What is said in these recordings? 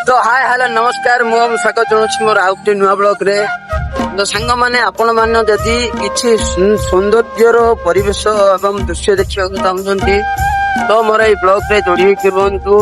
तो hi hello नमस्कार मुझे स्वागत जनाऊँ मोर आउ गोटे नुआ ब्लॉग रे। तो सांग मैंने आपण मैंने जदि किसी सौंदर्यर परिवेश एवं दृश्य देखा चाहते तो मोर ये ब्लॉग रे जोड़ी रुहतु।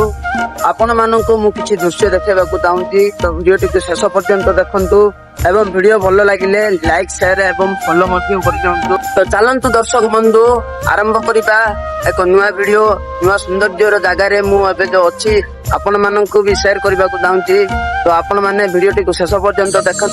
आपण मानक मुझे दृश्य देखा चाहूँगी तो वीडियो टी शेष पर्यंत देखु एवं वीडियो भल लगे लाइक शेयर एवं फॉलो कर। तो चलतु दर्शक बंधु आरंभ करवा एक नुआ वीडियो नुआ सौंदर्यर जगार मुझे जो अच्छी आपण मानक भी शेयर करने को चाहूँगी। तो आपण मैंने वीडियो टी शेष पर्यंत देखु।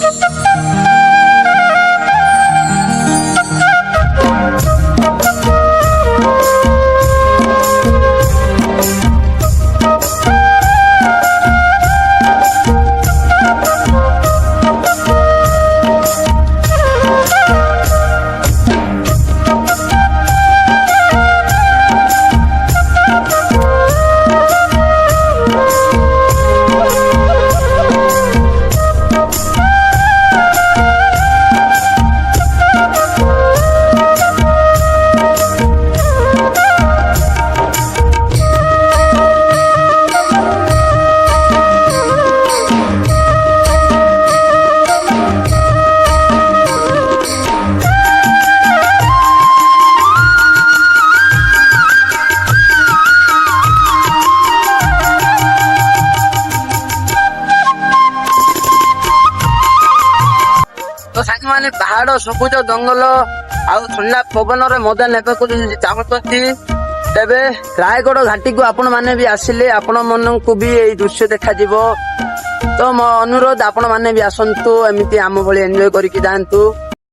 तो सांग मैंने पहाड़ सबुज जंगल आउ ठंडा पवन मजा ने चाहती तेरे रायगढ़ घाटी को आपण मैंने भी आसिले आपण मन को भी यही दृश्य देखा तो मो अनुरोध आपण मैंने भी आसतु एमती आम भाई एंजॉय करके जातु।